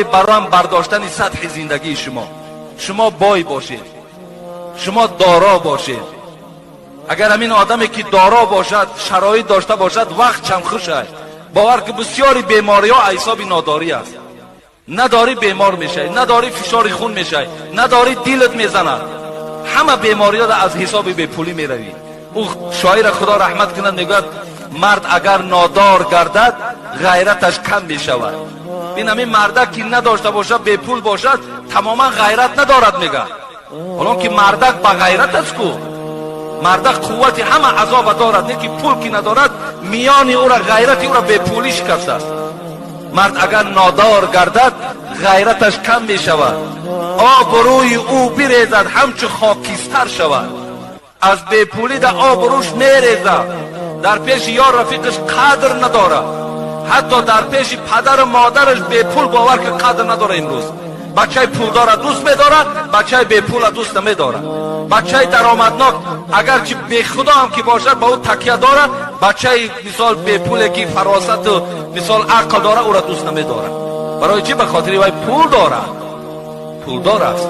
برام برداشتن سطح زندگی شما بای باشید، شما دارا باشید. اگر همین آدمی که دارا باشد، شرایط داشته باشد، وقت چمخوش است، باور که بسیاری بیماری ها حساب ناداری است. نداری بیمار میشه، نداری فشار خون میشه، نداری دلت میزنه، همه بیماری ها از حساب بیپولی میروی. او شاعر خدا رحمت کنه میگه مرد اگر نادار گردد غیرتش کم میشود. این همین مرده که نداشته باشد، بیپول باشد، تماما غیرت ندارد میگه. حالا که مردک با غیرت است کو، مردک قوت همه عذاب دارد، نه که پول که ندارد میان او را غیرت او را بیپولی شکسته است. مرد اگر نادار گردد غیرتش کم می شود، آبروی او بریزد همچو خاکستر شود. از بیپولی در آبروش میریزد، در پیش یار رفیقش قدر نداره، حتی در پیش پدر و مادرش بیپول باور که قدر نداره. امروز بچه پولدار دوست میداره، بچه بیپول دوست نمیداره. بچه درآمدناک اگرچه بی خدا هم که باشد با او تکیه داره، بچه مثال بیپوله که فراست و مثال عقل داره او را دوست نمیداره. برای چی؟ به خاطر وای پول داره، پولدار است.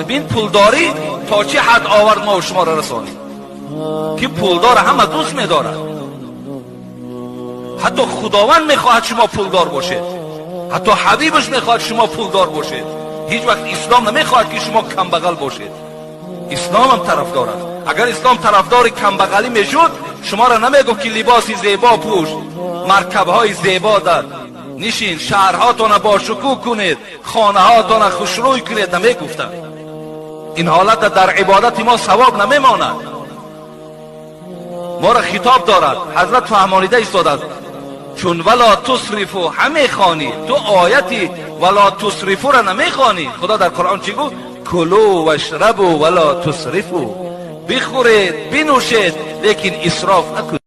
این پولداری تا چه حد آورد ما و شما را رسانید که پولدار همه دوست میداره. حتی خداوند میخواهد شما پولدار باشید، حتی حبیبش میخواهد شما پولدار باشید. هیچ وقت اسلام نمیخواهد که شما کم بغل باشید. اسلام هم طرفدار است. اگر اسلام طرفدار کم بغلی میشد، شما را نمیگفت که لباس زیبا پوش، مرکبهای زیبا در نشین، شهرهاتون با شکوه کنید، خانه هاتون خوشروی کنید نمیگفتند. این حالت در عبادت ما ثواب نمیماند. ما را خطاب دارد، حضرت فهمانیده ایستادند چون ولا تصرفو همه خوانی، تو آیتی ولا تصرفو را نمیخوانی. خدا در قرآن چی گفت؟ کلوا و اشربوا ولا تصرفو، بخورید بنوشید لیکن اسراف نکنید.